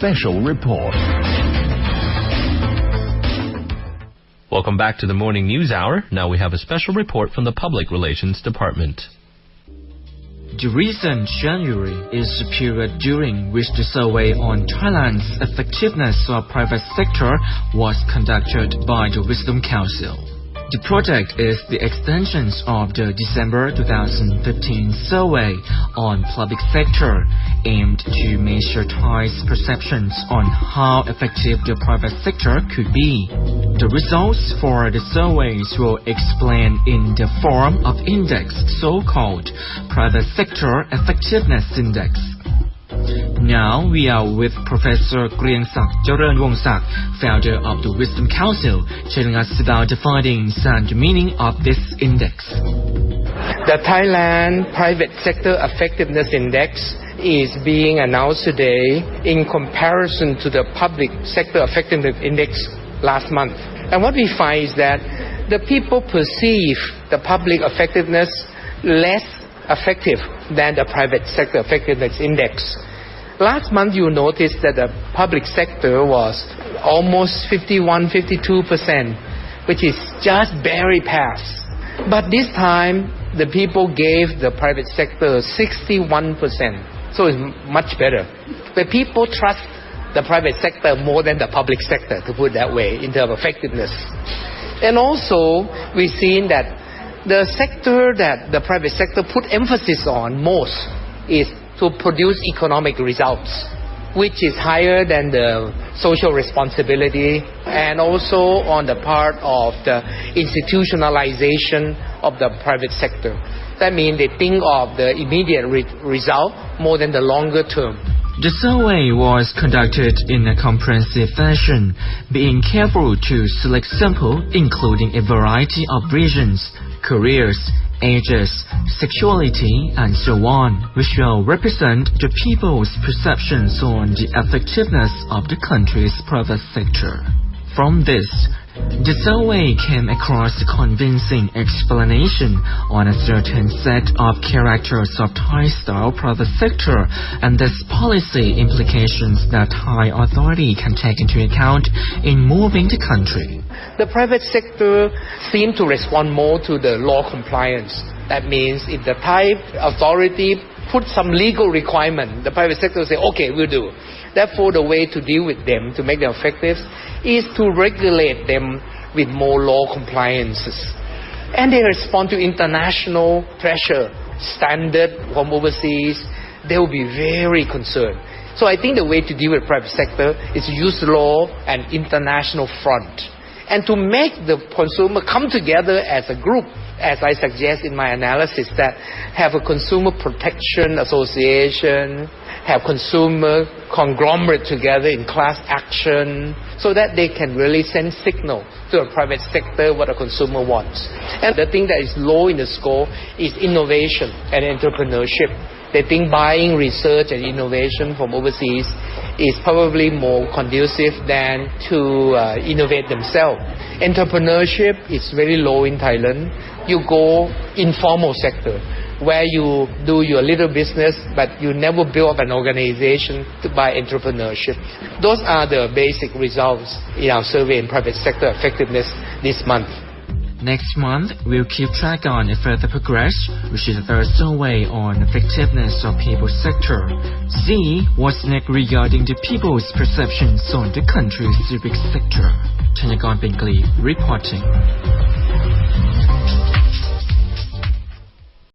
special report. Welcome back to the Morning News Hour. Now we have a special report from the Public Relations Department. The recent January is the period during which the survey on Thailand's effectiveness of private sector was conducted by the Wisdom Council. The project is the extension of the December 2015 survey on public sector, aimed to measure Thai's perceptions on how effective the private sector could be. The results for the surveys were explained in the form of index, so-called Private Sector Effectiveness Index. Now we are with Professor เกรียงศักดิ์ เจริญวงศ์ศักดิ์ founder of the Wisdom Council, telling us about the findings and the meaning of this index. The Thailand Private Sector Effectiveness Index is being announced today in comparison to the Public Sector Effectiveness Index last month. And what we find is that the people perceive the public effectiveness less effective than the Private Sector Effectiveness Index. Last month you noticed that the public sector was almost 51-52%, which is just barely passed. But this time the people gave the private sector 61%, so it's much better. The people trust the private sector more than the public sector, to put it that way, in terms of effectiveness. And also we've seen that the sector that the private sector put emphasis on most is to produce economic results, which is higher than the social responsibility, and also on the part of the institutionalization of the private sector. That means they think of the immediate result more than the longer term. The survey was conducted in a comprehensive fashion, being careful to select samples including a variety of regions, careers, ages, sexuality, and so on, which will represent the people's perceptions on the effectiveness of the country's private sector. From this, the survey came across a convincing explanation on a certain set of characters of Thai-style private sector and thus policy implications that Thai authority can take into account in moving the country. The private sector seemed to respond more to the law compliance. That means if the Thai authority put some legal requirement, the private sector will say, okay, we'll do. Therefore, the way to deal with them, to make them effective, is to regulate them with more law compliances. And they respond to international pressure, standard from overseas. They will be very concerned. So I think the way to deal with private sector is to use law and international front, and to make the consumer come together as a group, as I suggest in my analysis, that have a consumer protection association, have consumer conglomerate together in class action, so that they can really send signal to the private sector what a consumer wants. And the thing that is low in the score is innovation and entrepreneurship. They think buying research and innovation from overseas is probably more conducive than to innovate themselves. Entrepreneurship is very low in Thailand. You go informal sector, where you do your little business, but you never build up an organization by entrepreneurship. Those are the basic results in our survey in private sector effectiveness this month. Next month, we'll keep track on a further progress, which is the third survey on effectiveness of people's sector. See what's next regarding the people's perceptions on the country's civic sector. Chanyakorn Pingley reporting.